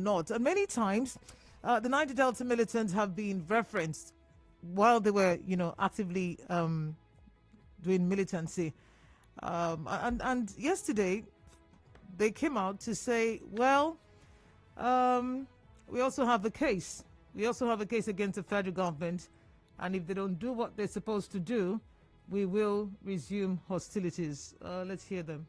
not. And many times, the Niger Delta militants have been referenced while they were, actively doing militancy. And yesterday, they came out to say, well, we also have a case. We also have a case against the federal government. And if they don't do what they're supposed to do, we will resume hostilities. Let's hear them.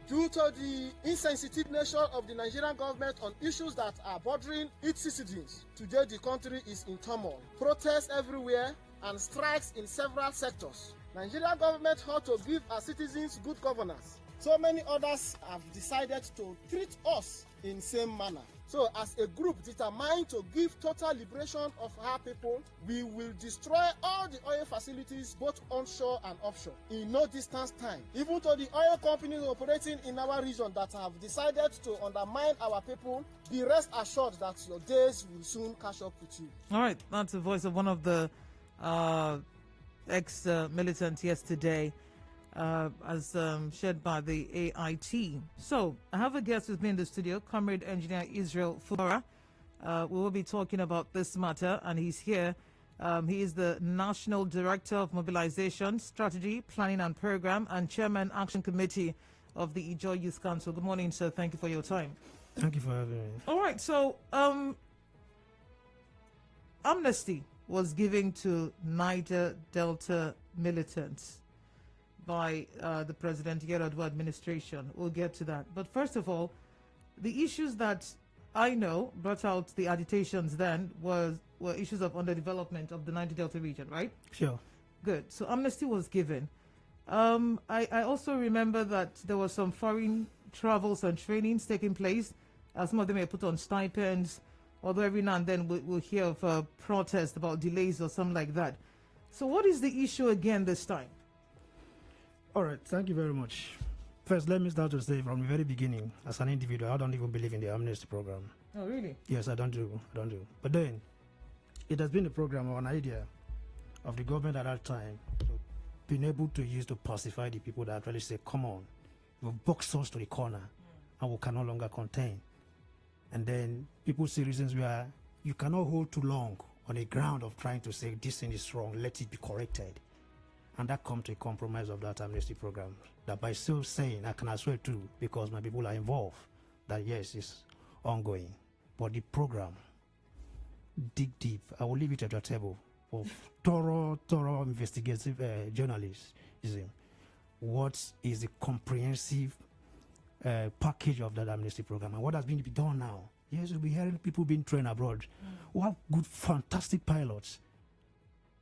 Due to the insensitive nature of the Nigerian government on issues that are bordering its citizens, today the country is in turmoil. Protests everywhere and strikes in several sectors. Nigerian government ought to give our citizens good governance. So many others have decided to treat us in same manner. So as a group determined to give total liberation of our people, we will destroy all the oil facilities both onshore and offshore in no distance time. Even to the oil companies operating in our region that have decided to undermine our people, be rest assured that your days will soon catch up with you. All right, that's the voice of one of the ex-militants yesterday, as shared by the AIT. So I have a guest with me in the studio, Comrade Engineer Israel Fubara. We will be talking about this matter, and he's here. He is the National Director of Mobilization, Strategy, Planning and Program, and Chairman Action Committee of the Ijaw Youth Council. Good morning, sir. Thank you for your time. Thank you for having me. All right, so amnesty was given to Niger Delta militants by the President Yerodua administration. We'll get to that. But first of all, the issues that I know brought out the agitations then were issues of underdevelopment of the Niger Delta region, right? Sure. Good. So amnesty was given. I also remember that there were some foreign travels and trainings taking place. Some of them may put on stipends, although every now and then we'll hear of a protest about delays or something like that. So what is the issue again this time? All right. Thank you very much. First, let me start to say from the very beginning, as an individual, I don't even believe in the amnesty program. Oh, really? Yes, I don't do. But then, it has been a program or an idea of the government at that time to being able to use to pacify the people that actually say, come on, you've boxed us to the corner and we can no longer contain. And then people see reasons where you cannot hold too long on a ground of trying to say this thing is wrong, let it be corrected. And that comes to a compromise of that amnesty program. That by still saying, I can as well too, because my people are involved, that yes, it's ongoing. But the program, dig deep. I will leave it at your table for thorough investigative journalism. What is the comprehensive package of that amnesty program and what has been done now? Yes, we'll be hearing people being trained abroad who have good, fantastic pilots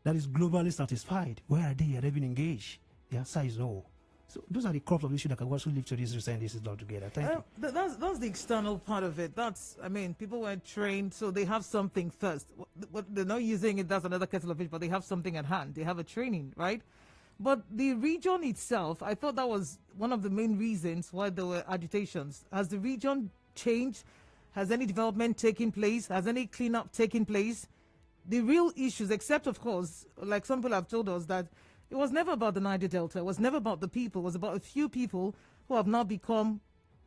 that is globally satisfied. Where are they? Are they been engaged? The answer is no. So those are the crops of the issue that can also lead to this saying this is not together. Thank you. That's the external part of it. People were trained, so they have something first. What they're not using it, that's another kettle of fish, but they have something at hand. They have a training, right? But the region itself, I thought that was one of the main reasons why there were agitations. Has the region changed? Has any development taken place? Has any cleanup taken place? The real issues, except of course, like some people have told us, that it was never about the Niger Delta. It was never about the people. It was about a few people who have now become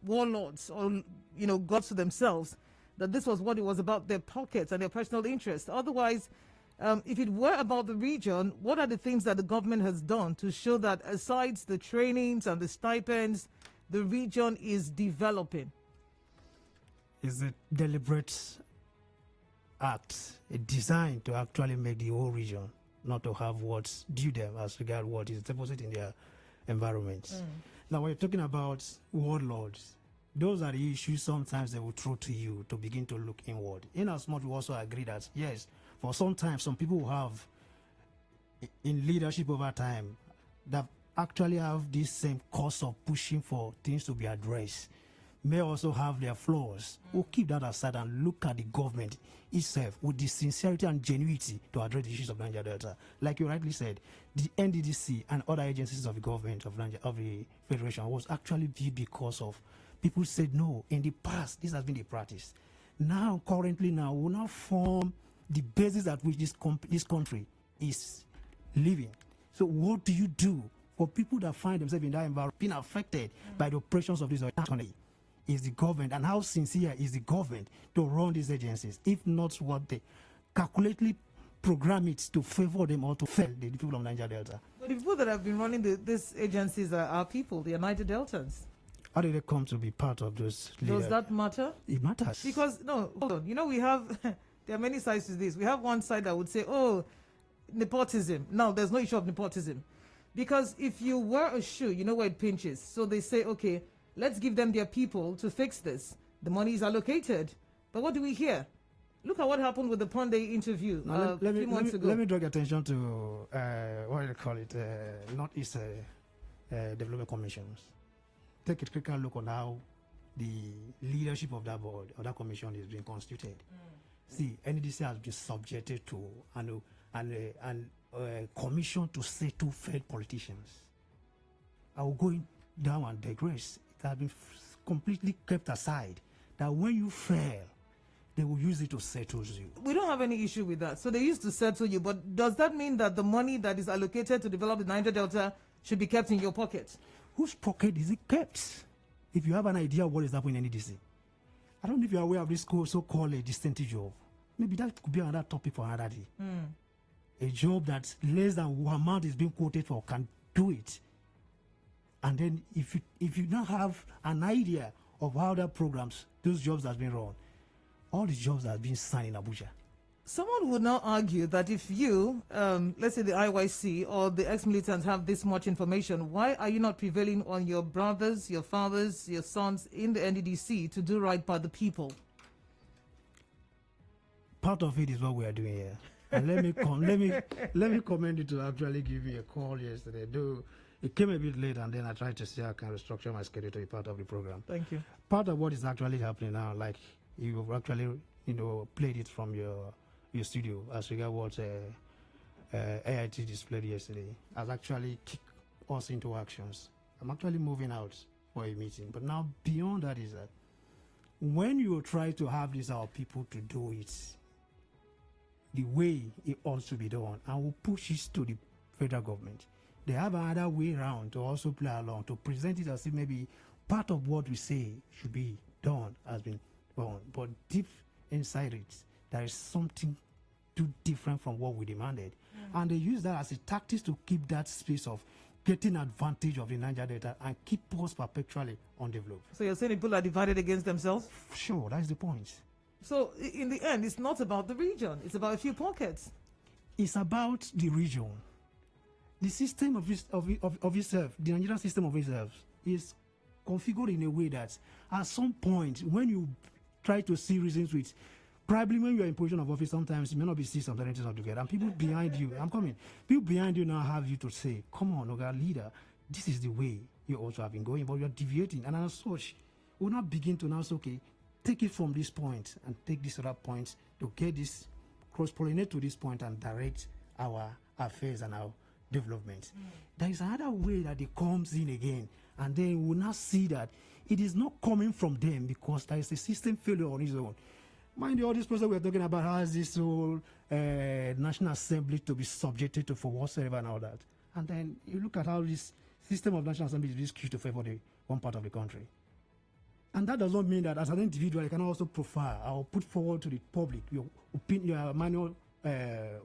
warlords or, gods to themselves. That this was what it was about, their pockets and their personal interests. Otherwise, if it were about the region, what are the things that the government has done to show that aside the trainings and the stipends, the region is developing? Is it deliberate act, a design to actually make the whole region not to have what's due them as regard what is deposited in their environment. Now, when you're talking about warlords, those are the issues sometimes they will throw to you to begin to look inward. In as much we also agree that, yes, for some time, some people who have in leadership over time that actually have this same cause of pushing for things to be addressed may also have their flaws. We'll keep that aside and look at the government itself with the sincerity and genuity to address the issues of Niger Delta. Like you rightly said, the NDDC and other agencies of the government of the Federation was actually viewed because of people said no. In the past, this has been the practice. Now, currently now, we'll now form the basis at which this country is living. So what do you do for people that find themselves in that environment being affected by the operations of this economy? Is the government, and how sincere is the government to run these agencies, if not what they calculately program it to favor them or to fail the people of Niger Delta? But the people that have been running these agencies are our people. They are Niger Deltans. How did they come to be part of those leaders? Does that matter? It matters. Because, no, hold on. You know, we have, there are many sides to this. We have one side that would say, oh, nepotism. Now, there's no issue of nepotism. Because if you wear a shoe, you know where it pinches. So they say, okay, let's give them their people to fix this. The money is allocated. But what do we hear? Look at what happened with the Ponde interview a few months ago. Let me draw your attention to, what do they call it, Northeast Development Commissions. Take a critical look on how the leadership of that board, or that commission, is being constituted. See, NDC has been subjected to a commission to settle failed politicians. I will go down and digress. It has been completely kept aside that when you fail, they will use it to settle you. We don't have any issue with that. So they used to settle you, but does that mean that the money that is allocated to develop the Niger Delta should be kept in your pocket? Whose pocket is it kept? If you have an idea of what is happening in NDC. I don't know if you are aware of this so-called a distant job. Maybe that could be another topic for another day. A job that less than what amount is being quoted for can do it. And then if you don't have an idea of how that programs, those jobs has been run, all the jobs that have been signed in Abuja. Someone would now argue that if you, let's say the IYC or the ex-militants have this much information, why are you not prevailing on your brothers, your fathers, your sons in the NDDC to do right by the people? Part of it is what we are doing here. And let me commend you to actually give me a call yesterday. Though it came a bit late, and then I tried to see how I can restructure my schedule to be part of the program. Thank you. Part of what is actually happening now, like you've actually played it from your studio as regard what AIT displayed yesterday, has actually kicked us into actions. I'm actually moving out for a meeting, but now beyond that is that when you try to have these our people to do it the way it ought to be done, and we'll push it to the federal government, they have another way around to also play along, to present it as if maybe part of what we say should be done has been done, but deep inside it, there is something too different from what we demanded. And they use that as a tactic to keep that space of getting advantage of the Niger Delta and keep us perpetually undeveloped. So you're saying people are divided against themselves? Sure, that's the point. So in the end, it's not about the region. It's about a few pockets. It's about the region. The system of itself, the Nigerian system of itself, is configured in a way that at some point, when you try to see reasons with, probably when you're in position of office, sometimes you may not be seeing some things together. And people behind you, people behind you now have you to say, come on, Oga leader, this is the way you also have been going, but you're deviating. And as such, we'll not begin to now say, okay, take it from this point and take this other point to get this, cross-pollinate to this point and direct our affairs and our development. There is another way that it comes in again, and then we'll now see that it is not coming from them because there is a system failure on its own. Mind you, all this process we're talking about has this whole National Assembly to be subjected to for whatsoever and all that. And then you look at how this system of National Assembly is skewed to favor the one part of the country. And that does not mean that as an individual you can also profile or put forward to the public your manual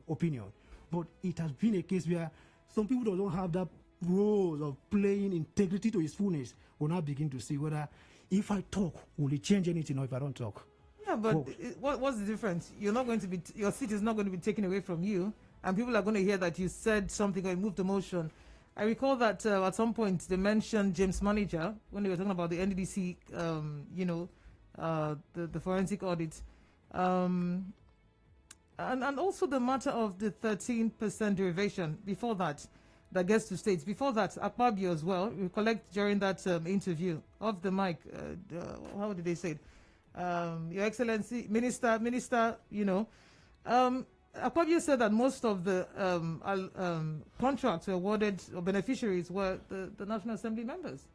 opinion. But it has been a case where some people don't have that role of playing integrity to its fullness. Will now begin to see whether if I talk, will it change anything, or if I don't talk. Yeah, but what's the difference? You're not going to be, your seat is not going to be taken away from you, and people are going to hear that you said something or you moved a motion. I recall that at some point they mentioned James Manager when they were talking about the NDDC, the forensic audit, and also the matter of the 13% derivation. Before that gets to states. Before that, Akpabio as well. Recollect during that interview off the mic. How did they say it? Your Excellency, Minister, Akpabio said that most of the contracts were awarded, or beneficiaries were the National Assembly members.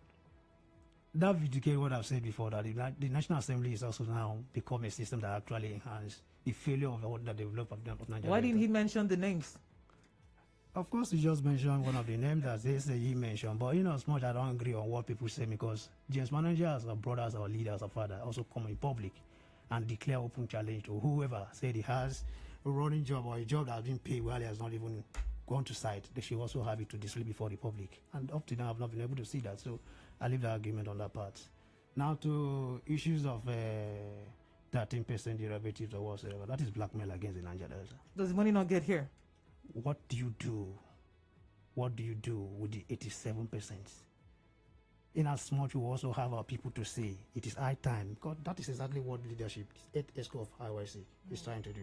That vindicates what I've said before, that the National Assembly is also now become a system that actually enhances the failure of the development of Nigeria. Why didn't he mention the names? Of course, he just mentioned one of the names that they say he mentioned, but as much I don't agree on what people say because James Manager, as a brother, as our leader, as a father, also come in public and declare open challenge to whoever said he has a running job or a job that has been paid while he has not even gone to site. They should also have it to display before the public. And up to now, I've not been able to see that, so I leave the argument on that part. Now to issues of 13% derivatives or whatsoever, that is blackmail against the Niger Delta. Does the money not get here? What do you do? What do you do with the 87%? In as much we also have our people to say it is high time, because that is exactly what leadership, 8 ESCO of IYC is trying to do.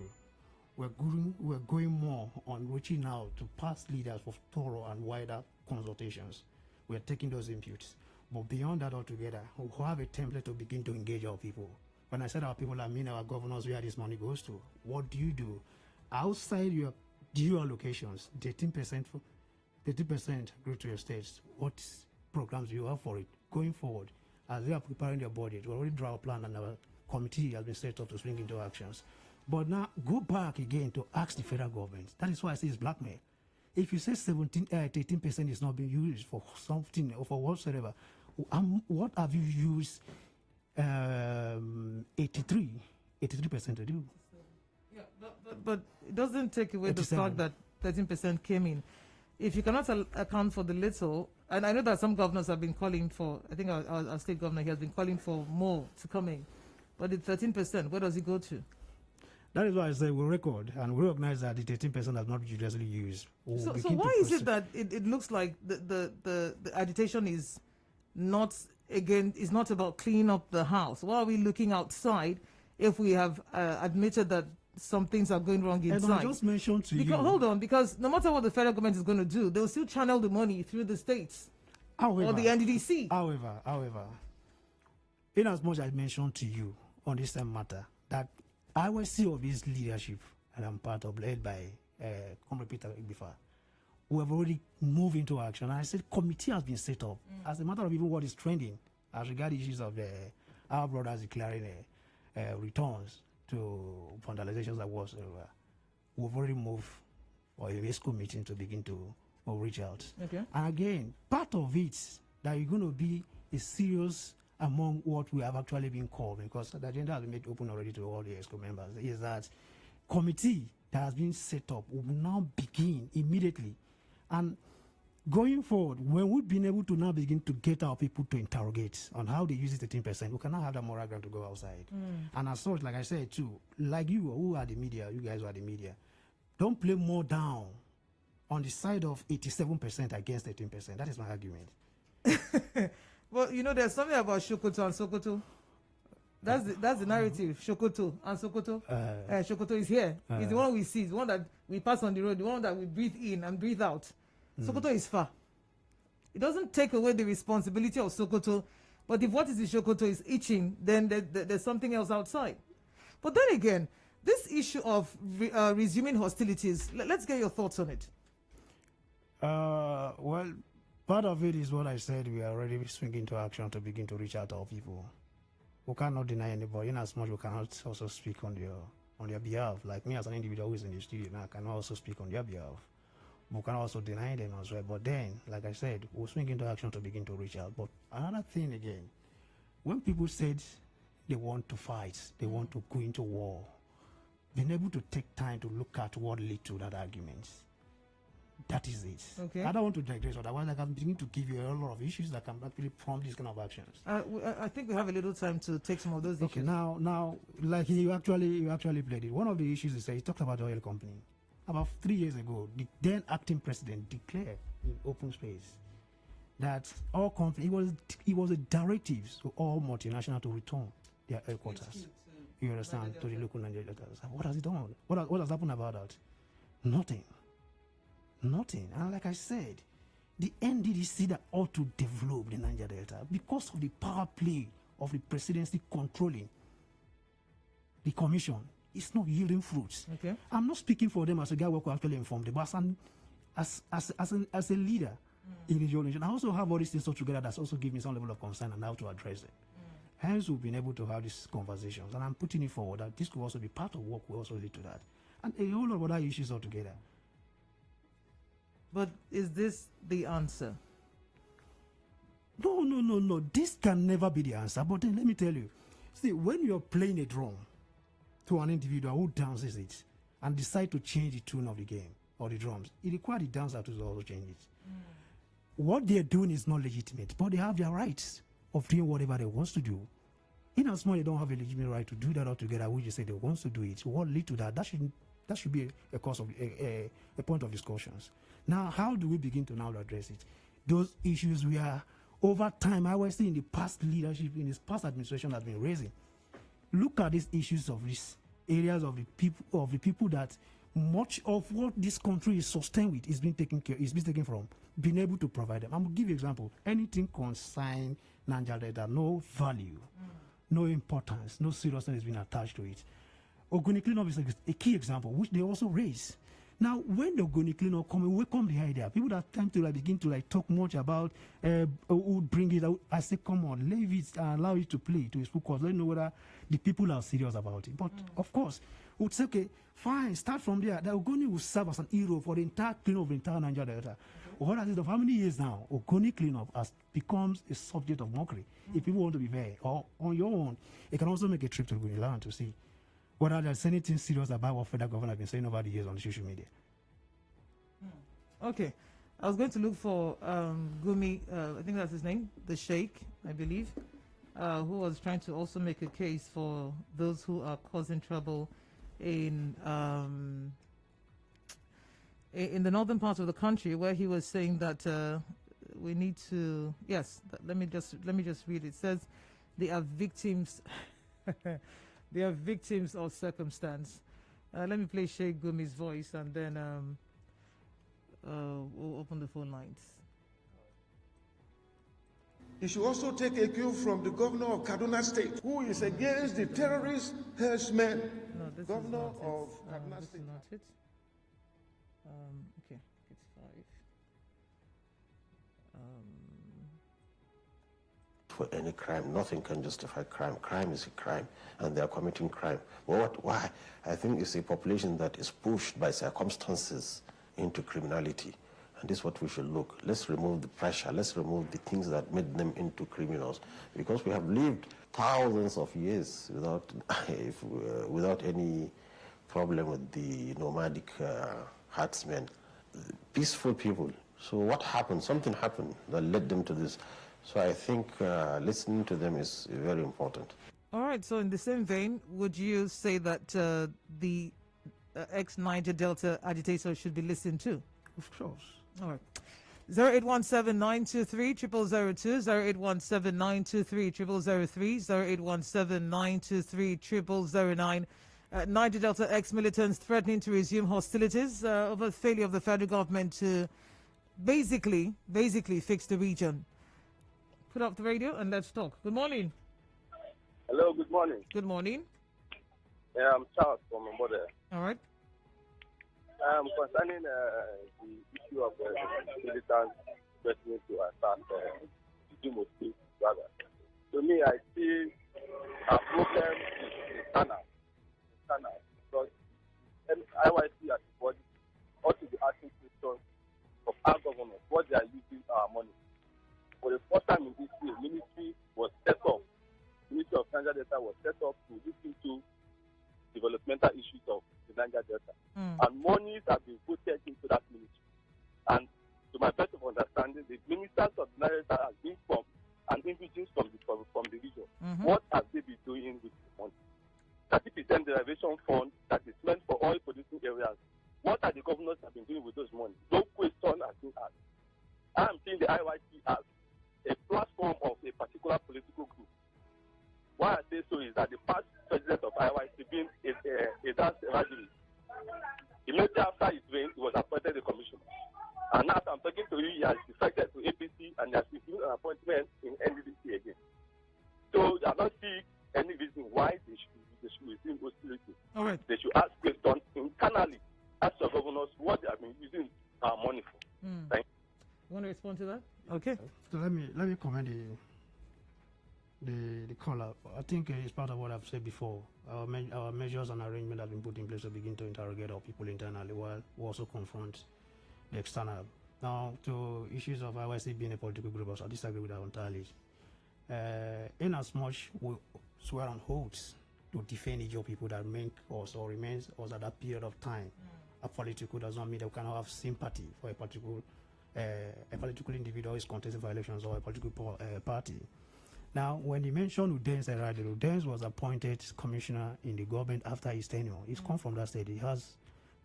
We're going more on reaching out to past leaders for thorough and wider consultations. We're taking those inputs. But beyond that altogether, we have a template to begin to engage our people. When I said our people, I mean our governors, where this money goes to. What do you do? Outside your due allocations, 13% go to your states. What programs do you have for it going forward? As they are preparing their budget, we already draw a plan and our committee has been set up to swing into actions. But now go back again to ask the federal government. That is why I say it's blackmail. If you say 18% is not being used for something or for whatsoever, what have you used 83% to do? Yeah, but it doesn't take away 87. the fact that 13% came in. If you cannot account for the little, and I know that some governors have been calling for, I think our state governor here has been calling for more to come in, but the 13%, where does it go to? That is why I say we record and we recognize that the 13% has not judiciously used. So why is it that it looks like the agitation is not about cleaning up the house? Why are we looking outside if we have admitted that some things are going wrong inside? And I just mentioned to you. Hold on, because no matter what the federal government is going to do, they'll still channel the money through the states or the NDDC. However, in as much as I mentioned to you on this same matter, that I will see of this leadership, and I'm part of, led by Comrade before. We have already moved into action. And I said committee has been set up as a matter of even what is trending as regards issues of our brothers declaring returns to vandalizations that was. We've already moved for a ESCO meeting to begin to reach out. Okay. And again, part of it that you're going to be a serious among what we have actually been called, because the agenda has been made open already to all the ESCO members, is that committee that has been set up will now begin immediately. And going forward, when we've been able to now begin to get our people to interrogate on how they use the 13%, we can now have that moral ground to go outside. And as such, like I said too, like you who are the media, you guys who are the media, don't play more down on the side of 87% against 13%. That is my argument. Well, there's something about Sokoto and Sokoto. That's the narrative. Sokoto and Sokoto. Sokoto is here. He's the one we see. The one that we pass on the road. The one that we breathe in and breathe out. Sokoto is far. It doesn't take away the responsibility of Sokoto. But if what is in Sokoto is itching, then there's something else outside. But then again, this issue of resuming hostilities, let's get your thoughts on it. Well, part of it is what I said. We are already swinging into action to begin to reach out to our people. We cannot deny anybody, in as much we cannot also speak on their behalf. Like me as an individual who is in the studio now, I cannot also speak on their behalf. We can also deny them as well. But then, like I said, we'll swing into action to begin to reach out. But another thing again, when people said they want to fight, they want to go into war, being able to take time to look at what led to that argument. That is it. Okay. I don't want to digress, otherwise I can begin to give you a lot of issues that can actually prompt these kind of actions. I think we have a little time to take some of those issues. Okay, now, like you actually played it. One of the issues is that he talked about the oil company. About 3 years ago, the then acting president declared in open space that all companies, it was a directive to all multinationals to return their headquarters. You understand? To the local Nigerian deltas. What has it done? What has happened about that? Nothing. And like I said, the NDDC that ought to develop the Niger Delta, because of the power play of the presidency controlling the commission, it's not yielding fruits. Okay. I'm not speaking for them as a guy who actually informed them, but as a leader in the nation, I also have all these things all together that's also giving me some level of concern and how to address it. Hence, we've been able to have these conversations, and I'm putting it forward that this could also be part of what will also lead to that, and a whole lot of other issues altogether. But is this the answer? No. This can never be the answer. But then let me tell you, see, when you're playing a drum to an individual who dances it and decide to change the tune of the game or the drums, it requires the dancer to also change it. What they're doing is not legitimate, but they have their rights of doing whatever they want to do. In as much they don't have a legitimate right to do that altogether, which they say they want to do it, what lead to that? That should be a cause of a point of discussions. Now, how do we begin to now address it? Those issues we are over time, I was seeing in the past leadership, in this past administration, has been raising. Look at these issues of these areas of the people that much of what this country is sustained with is being taken from, being able to provide them. I'm going to give you an example. Anything concerning Niger Delta, no value, no importance, no seriousness is being attached to it. Organic cleanup is a key example, which they also raise. Now, when the organic cleanup come, we welcome the idea. People that tend to begin to talk much about who bring it out. I say, come on, leave it and allow it to play to its full course. Let know whether the people are serious about it. But of course, we would say, okay, fine, start from there. The Ogoni will serve as an hero for the entire cleanup of the entire Niger Delta. What has it of how many years now? Ogoni cleanup has becomes a subject of mockery. If people want to be fair, or on your own, you can also make a trip to Ogoni land to see whether there's anything serious about what federal government has been saying over the years on the social media. Okay. I was going to look for Gumi, I think that's his name, the Sheikh, I believe, who was trying to also make a case for those who are causing trouble in the northern part of the country, where he was saying that we need to, let me just read it. It says they are victims they are victims of circumstance. Let me play Sheikh Gumi's voice, and then we'll open the phone lines. He should also take a cue from the governor of Kaduna State, who is against the terrorist herdsmen. No, this Governor is not of it. Kaduna This State. is not it. Okay, it's 5. For any crime, nothing can justify crime. Crime is a crime, and they are committing crime. But why? I think it's a population that is pushed by circumstances into criminality. And this is what we should look. Let's remove the pressure. Let's remove the things that made them into criminals. Because we have lived thousands of years without any problem with the nomadic herdsmen. Peaceful people. So what happened? Something happened that led them to this. So I think listening to them is very important. All right, so in the same vein, would you say that the ex-Niger Delta agitator should be listened to? Of course. All right. 0817-923-0002, 0817-923-0003, 0817-923-0009. Niger Delta ex-militants threatening to resume hostilities over the failure of the federal government to basically fix the region. Put up the radio and let's talk. Good morning. Hello, good morning. Good morning. Yeah, I'm Charles from Mbode. All right. Concerning the issue of militants threatening to attack the Dumo State, rather. To me, I see a problem internal. Because IYC as a body ought to be asking questions of our government, what they are using our money. For the first time in history, Ministry of Niger Delta was set up to look into developmental issues of the Niger Delta. And monies have been put into that ministry. And to my best of understanding, the ministers of the Niger Delta have been from and indigenous from the region. What have they been doing with the money? 30% derivation fund that is meant for oil producing areas. What are the governors have been doing with those money? No question has been asked. I am seeing the IYC as a platform of a particular political group. Why I say so is that the past president of IYC being a dance evangelist, immediately after his reign, he was appointed a commissioner. And now I'm talking to you, he has defected to APC and he has received an appointment in NDDC again. So I don't see any reason why they should resume hostility. All right. They should ask questions internally as to governors what they have been using our money for. Thank you. You want to respond to that? Okay. So let me comment the caller. I think it's part of what I've said before. Our measures and arrangement have been put in place to begin to interrogate our people internally while we also confront the external. Now, to issues of IYC being a political group, I disagree with that entirely. In as much we swear on oaths to defend your people that make us or remains us at that period of time, a political does not mean that we cannot have sympathy for a political individual who is contesting for elections or a political party. Now, when you mentioned Udens, Udens was appointed commissioner in the government after his tenure. He's come from that state. He has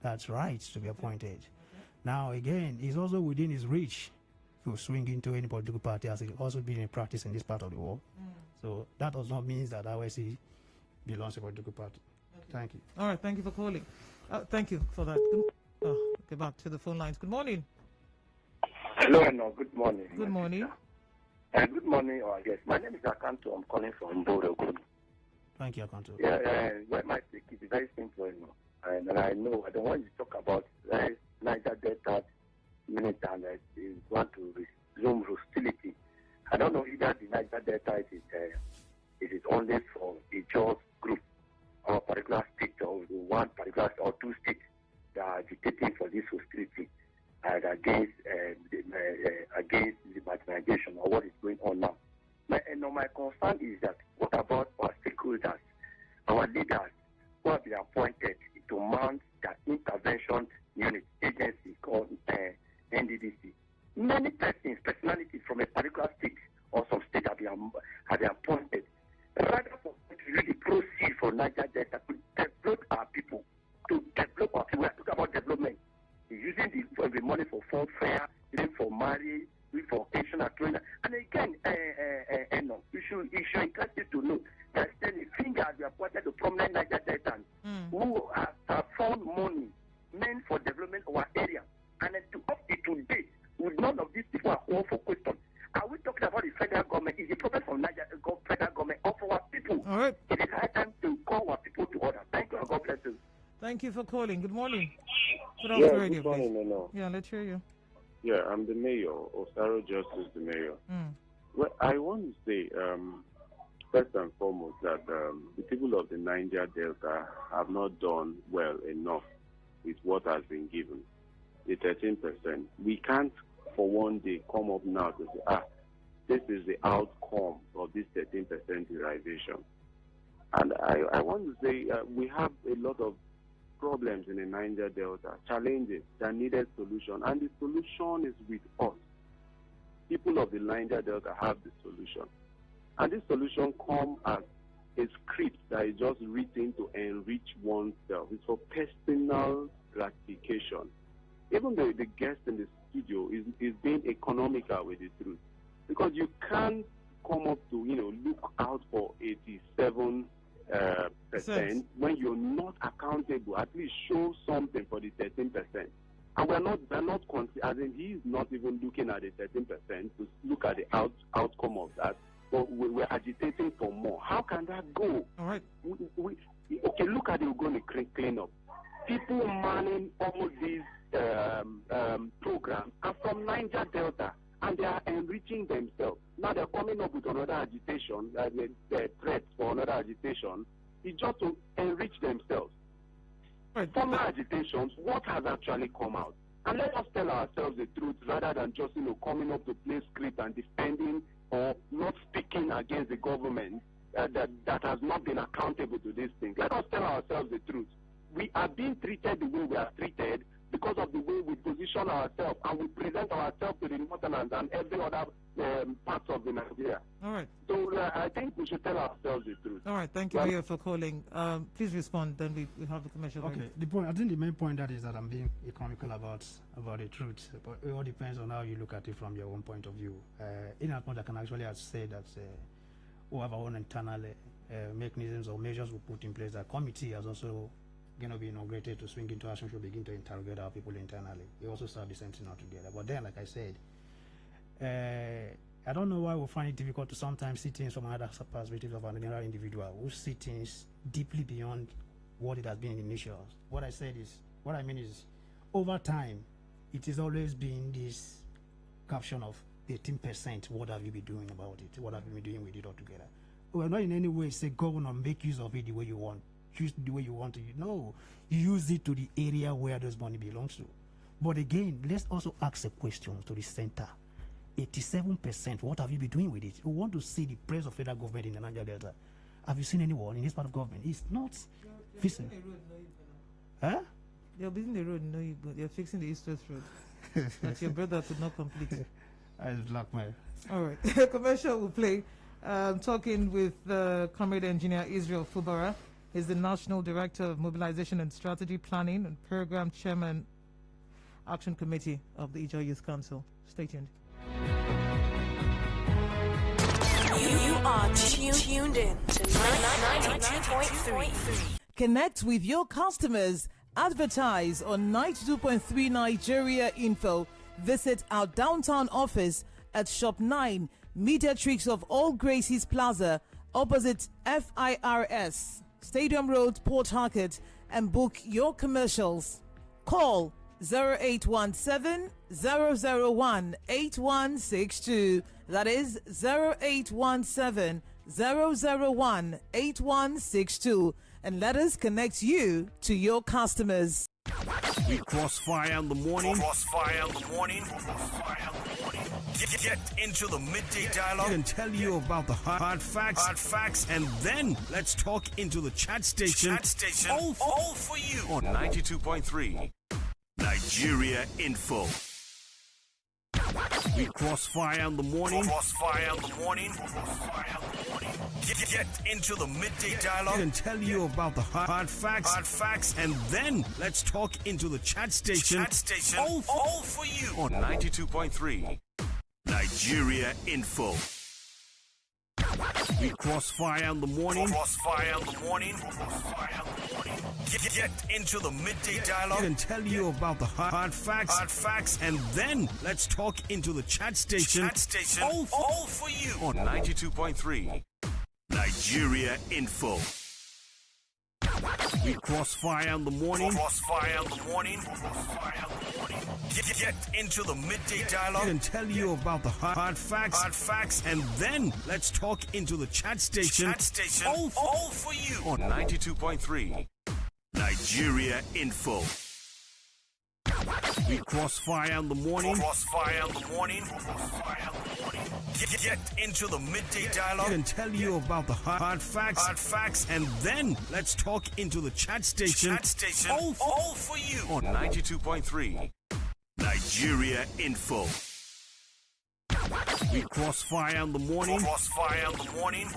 that right to be appointed. Now, again, it's also within his reach to swing into any political party, as it's also been in practice in this part of the world. So that does not mean that IYC belongs to a political party. Thank you. All right, thank you for calling. Thank you for that. Get back to the phone lines. Good morning. Hello, Enoh. Good morning. Good morning. Good morning, or I guess. My name is Akanto. I'm calling from Borogun. Thank you, Akanto. Yeah, well, my take is very simple, and I know I don't want you to talk about Niger Delta militant is want to resume hostility. I don't know either the Niger Delta is only for a just group or a particular state or one particular or two states that are agitating for this hostility against the marginalization or what is going on now. My concern is that what about our stakeholders, our leaders who have been appointed to mount that intervention unit agency called NDDC? Many persons, personalities from a particular state or some state have been appointed. Rather for to really proceed for Niger Delta to develop our people, we are talking about development. Using the money for phone fare, even for marriage, for occasional training. And again, you should encourage you to know that the finger has been pointed to prominent Niger Deltans who have found money meant for development of our area. And up to today, with none of these people are all for question. Are we talking about the federal government? Is the problem from Niger federal government or for our people? All right. It is high time to call our people to order. Thank you, and God bless you. Thank you for calling. Good morning. Put Yeah, off the radio, good morning, please. Enoh. Yeah, let's hear you. Yeah, I'm the mayor. Osaro Justice, the mayor. Well, I want to say, first and foremost, that the people of the Niger Delta have not done well enough with what has been given, the 13%. We can't, for one day, come up now to say, this is the outcome of this 13% derivation. And I want to say we have a lot of problems in the Niger Delta, challenges that needed solution, and the solution is with us. People of the Niger Delta have the solution, and this solution comes as a script that is just written to enrich oneself. It's for personal gratification. Even the guest in the studio is being economical with the truth, because you can't come up to look out for 87%. When you're not accountable, at least show something for the 13%. And we're not as in he is not even looking at the 13% to look at the outcome of that. But we're agitating for more. How can that go? All right. Okay, look at the Ogoni clean up. People manning all these programs are from Niger Delta, and they are enriching themselves. Now they're coming up with another agitation, threats for another agitation. It's just to enrich themselves. Right. Former agitations, what has actually come out? And let us tell ourselves the truth rather than just coming up to play script and defending or not speaking against the government that has not been accountable to these things. Let us tell ourselves the truth. We are being treated the way we are treated because of the way we position ourselves and we present ourselves to the Northerners and every other parts of the Nigeria. All right. So I think we should tell ourselves the truth. All right. Thank you, Mayor, for calling. Please respond. Then we have the commercial. Okay. break. I think the main point that is that I'm being economical about the truth. But it all depends on how you look at it from your own point of view. In as much I can actually say that we have our own internal mechanisms or measures we put in place. The committee has also going to be inaugurated to swing into action, should begin to interrogate our people internally. We also start the same thing altogether. But then, like I said, I don't know why we find it difficult to sometimes see things from another perspective of an individual who see things deeply beyond what it has been in initials. What I mean is, over time, it has always been this caption of 18%. What have you been doing about it? What have you been doing with it altogether? we're not in any way say governor make use of it the way you want, choose the way you want to. No, use it to the area where those money belongs to. But again, let's also ask a question to the center. 87%, what have you been doing with it? We want to see the praise of federal government in the Niger Delta. Have you seen anyone in this part of government? It's not fixing. Huh? You're building the road, no, but you're fixing the east-west road that your brother could not complete. I blackmail. All right. Commercial will play. Talking with Comrade Engineer Israel Fubara. He's the National Director of Mobilization and Strategy Planning and Program Chairman, Action Committee of the Ijaw Youth Council. Stay tuned. You are tuned in to 92.3. Connect with your customers. Advertise on 92.3 Nigeria Info. Visit our downtown office at Shop 9, Mediatrix of All Gracies Plaza, opposite FIRS, Stadium Road, Port Harcourt, and book your commercials. Call 0817-001-8162. That is 0817-001-8162. And let us connect you to your customers. We crossfire in the morning. Crossfire in the morning. Get into the midday dialogue and tell you about the hard facts, and then let's talk into the chat station. All for you on 92.3 Nigeria Info. We crossfire in the morning. Crossfire in the morning. Get into the midday dialogue and tell you about the hard facts, and then let's talk into the chat station. All for you on 92.3 Nigeria Info. We crossfire in the morning. Crossfire in the morning. Get into the midday dialogue and tell you about the hard facts, and then let's talk into the chat station. All for you on 92.3 Nigeria Info. We crossfire in the morning. Crossfire in the morning. Get into the midday dialogue and tell you about the hard facts, and then let's talk into the chat station. All for you on 92.3 Nigeria Info. We crossfire in the morning. Crossfire in the morning. Get into the midday dialogue and tell you about the hard facts, and then let's talk into the chat station. All for you on 92.3 Nigeria Info. We crossfire in the morning. Crossfire in the morning.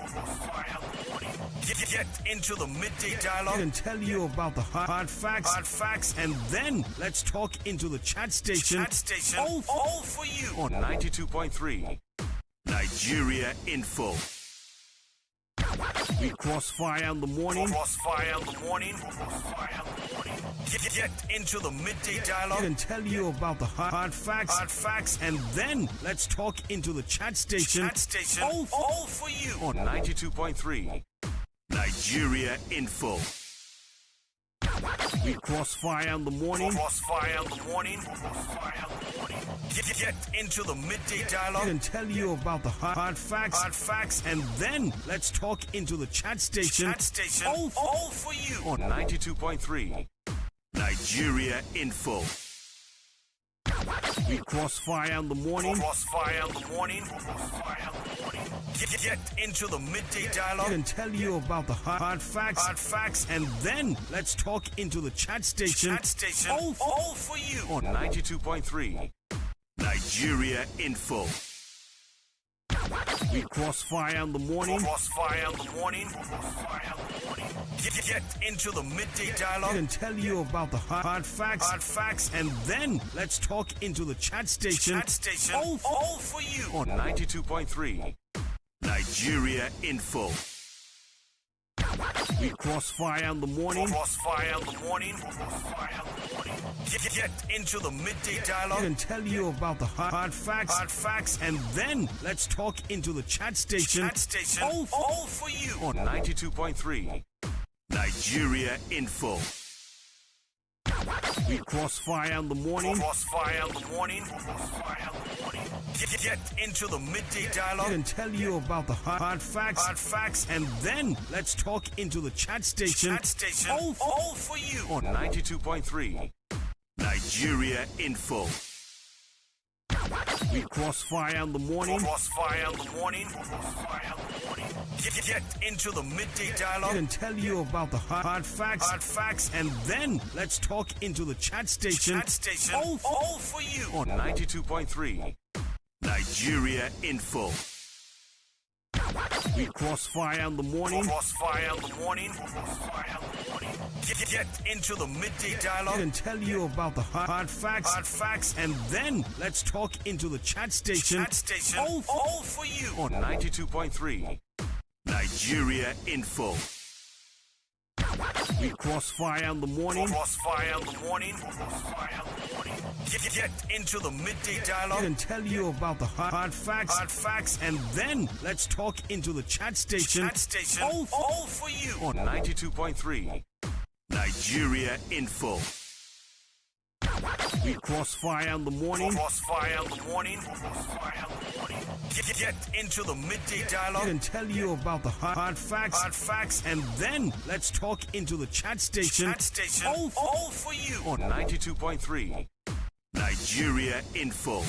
Get into the midday dialogue and tell you about the hard facts, and then let's talk into the chat station. All for you on 92.3 Nigeria Info. We crossfire in the morning. Crossfire in the morning. Get into the midday dialogue and tell you about the hard facts, and then let's talk into the chat station. All for you on 92.3 Nigeria Info. We crossfire in the morning. Crossfire in the morning. Get into the midday dialogue and tell you about the hard facts, and then let's talk into the chat station. All for you on 92.3 Nigeria Info. We crossfire in the morning. Crossfire in the morning. Get into the midday dialogue and tell you about the hard facts, and then let's talk into the chat station. All for you on 92.3 Nigeria Info. We crossfire in the morning. Crossfire in the morning. Get into the midday dialogue and tell you about the hard facts, and then let's talk into the chat station. All for you on 92.3 Nigeria Info. We crossfire in the morning. Crossfire in the morning. Get into the midday dialogue and tell you about the hard facts, and then let's talk into the chat station. All for you on 92.3 Nigeria Info. We crossfire in the morning. Crossfire in the morning. Get into the midday dialogue and tell you about the hard facts, and then let's talk into the chat station. All for you on 92.3 Nigeria Info. We crossfire in the morning. Crossfire in the morning. Get into the midday dialogue and tell you about the hard facts, and then let's talk into the chat station. All for you on 92.3 Nigeria Info. We crossfire in the morning. Crossfire in the morning. Get into the midday dialogue and tell you about the hard facts, and then let's talk into the chat station. All for you on 92.3 Nigeria Info. We crossfire in the morning. Crossfire in the morning. Get into the midday dialogue and tell you about the hard facts, and then let's talk into the chat station. All for you on 92.3 Nigeria Info. We crossfire in the morning. Crossfire in the morning. Get into the midday dialogue and tell you about the hard facts, and then let's talk into the chat station. All for you on 92.3 Nigeria Info.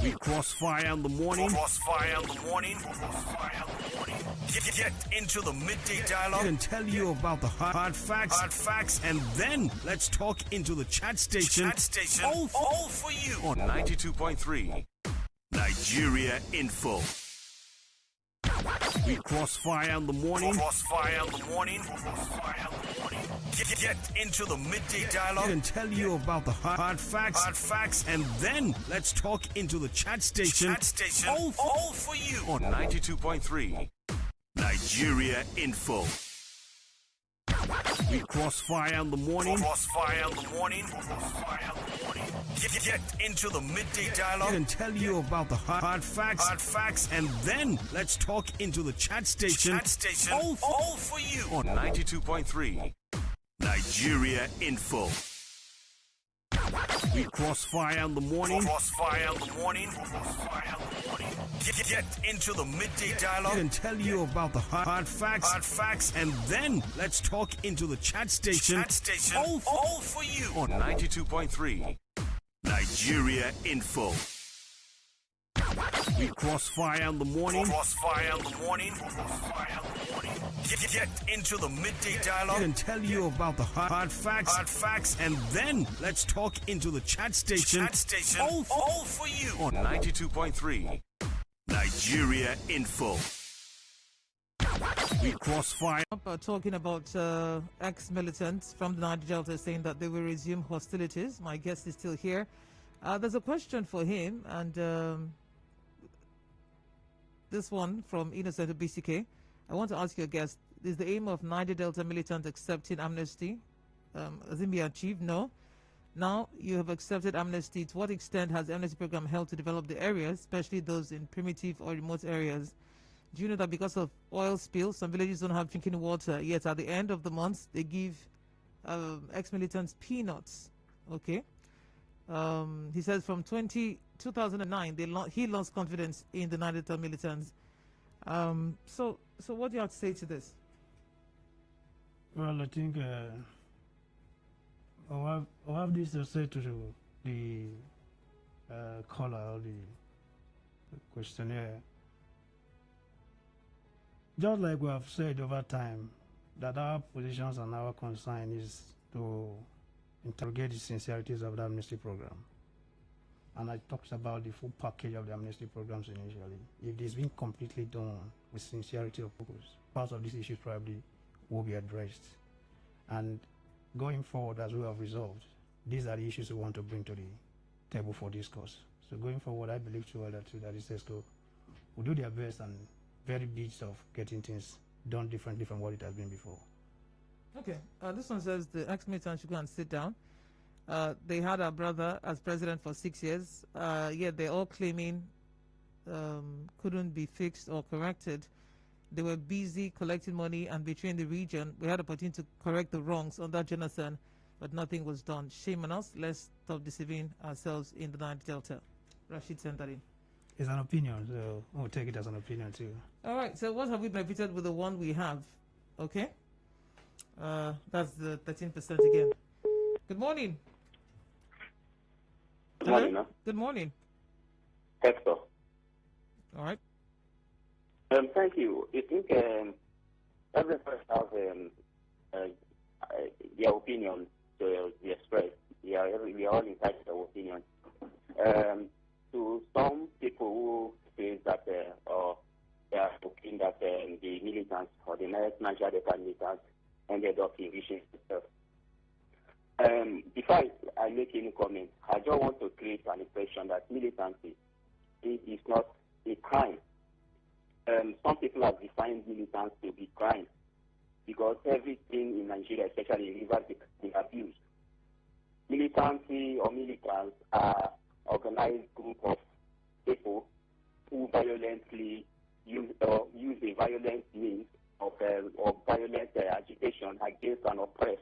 We crossfire in the morning. Crossfire in the morning. Get into the midday dialogue and tell you about the hard facts, and then let's talk into the chat station. All for you on 92.3 Nigeria Info. We crossfire in the morning. Crossfire in the morning. Get into the midday dialogue and tell you about the hard facts, and then let's talk into the chat station. All for you on 92.3 Nigeria Info. We crossfire in the morning. Crossfire in the morning. Get into the midday dialogue and tell you about the hard facts, and then let's talk into the chat station. All for you on 92.3 Nigeria Info. We crossfire in the morning. Crossfire in the morning. Get into the midday dialogue and tell you about the hard facts, and then let's talk into the chat station. All for you on 92.3 Nigeria Info. We crossfire in the morning. Crossfire in the morning. Get into the midday dialogue and tell you about the hard facts, and then let's talk into the chat station. All for you on 92.3 Nigeria Info. We crossfire. Talking about ex-militants from the Niger Delta saying that they will resume hostilities. My guest is still here. There's a question for him, and this one from Innocent of BCK. I want to ask your guest, is the aim of Niger Delta militants accepting amnesty? Has it been achieved? No. Now you have accepted amnesty. To what extent has the amnesty program helped to develop the areas, especially those in primitive or remote areas? Do you know that because of oil spills, some villages don't have drinking water, yet at the end of the month, they give ex-militants peanuts? Okay. He says from 2009, he lost confidence in the Niger Delta militants. So what do you have to say to this? Well, I think I have this to say to the caller or the questionnaire. Just like we have said over time, that our positions and our concern is to interrogate the sincerities of the amnesty program. And I talked about the full package of the amnesty programs initially. If this been completely done with sincerity of purpose, parts of these issues probably will be addressed. And going forward, as we have resolved, these are the issues we want to bring to the table for discourse. So going forward, I believe too that the SESCO will do their best and very bits of getting things done differently from what it has been before. Okay. This one says the ex-militants should go and sit down. They had our brother as president for 6 years, yet they're all claiming couldn't be fixed or corrected. They were busy collecting money and betraying the region. We had an opportunity to correct the wrongs under Jonathan. but nothing was done. Shame on us. Let's stop deceiving ourselves in the Niger Delta. Rashid sent that in. It's an opinion, so we'll take it as an opinion too. All right, so what have we benefited with the one we have? Okay. That's the 13% again. Good morning. Good morning, no? Good morning. Hector. All right. Thank you. I think everybody has their opinion to be expressed. We are all entitled to our opinion. To some people who say that or they are looking that the militants or the Niger Delta militants ended up enriching themselves. Before I make any comment, I just want to create an impression that militancy is not a crime. Some people have defined militants to be crime because everything in Nigeria, especially in Rivers, is abused. Militancy or militants are organized group of people who violently use a violent means of violent agitation against an oppressive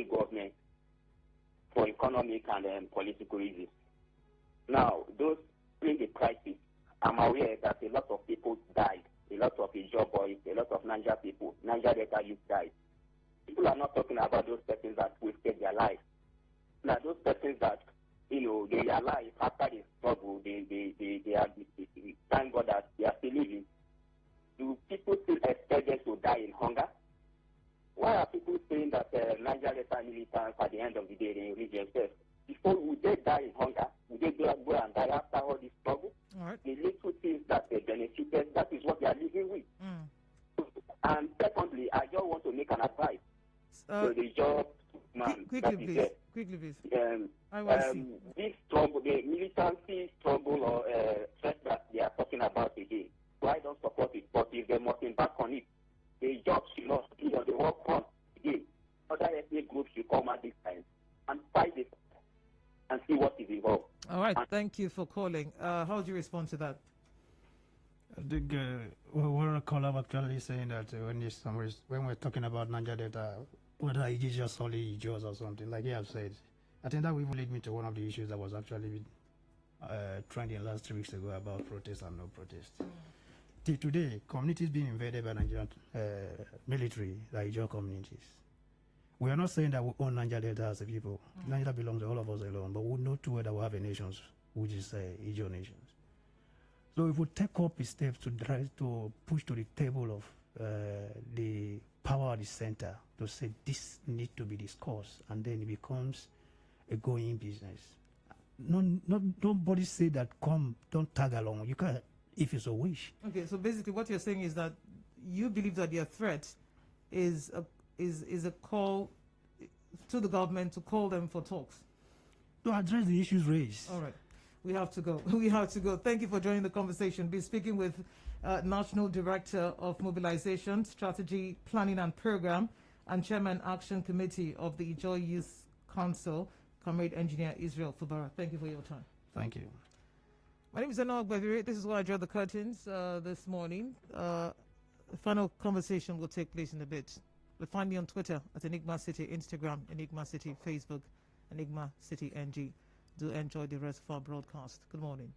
government for economic and political reasons. Now, during the crisis, I'm aware that a lot of people died, a lot of Ijaw boys, a lot of Niger people, Niger Delta youth died. People are not talking about those persons that wasted their life. Now, those persons that, they are alive after the struggle, they are, thank God that they are still living. Do people still expect them to die in hunger? Why are people saying that Niger Delta militants at the end of the day they enrich themselves? Before, would they die in hunger? Would they go and die after all this struggle? All right. The little things that they benefited, that is what they are living with. And secondly, I just want to make an advice to the job man. Quickly, please. Quickly, please. This struggle, the militancy struggle or threat that they are talking about again, so I don't support it, but if they must embark on it, the job should not be on the work front again. Other ethnic groups should come at this time and fight it and see what is involved. All right, thank you for calling. How do you respond to that? I think one caller actually saying that when we're talking about Niger Delta, whether it is just only Ijaws or something, like you have said, I think that will even lead me to one of the issues that was actually trending last 3 weeks ago about protest and no protest. Till today, communities being invaded by Nigerian military, like Ijaw communities. We are not saying that we own Niger Delta as a people. Niger belongs to all of us alone, but we know too that we have a nation, which is Ijaw nations. So if we take up a step to try to push to the table of the power at the center to say this need to be discussed, and then it becomes a going business. Nobody say that don't tag along. You can if you so wish. Okay, so basically what you're saying is that you believe that their threat is a call to the government to call them for talks. To address the issues raised. All right. We have to go. We have to go. Thank you for joining the conversation. Be speaking with National Director of Mobilization, Strategy, Planning and Program, and Chairman Action Committee of the Ijaw Youth Council, Comrade Engineer Israel Fubara. Thank you for your time. Thank you. My name is Enoh Enigma. This is why I draw the curtains this morning. The final conversation will take place in a bit. But find me on Twitter at Enigma City, Instagram, Enigma City, Facebook, Enigma City NG. Do enjoy the rest of our broadcast. Good morning.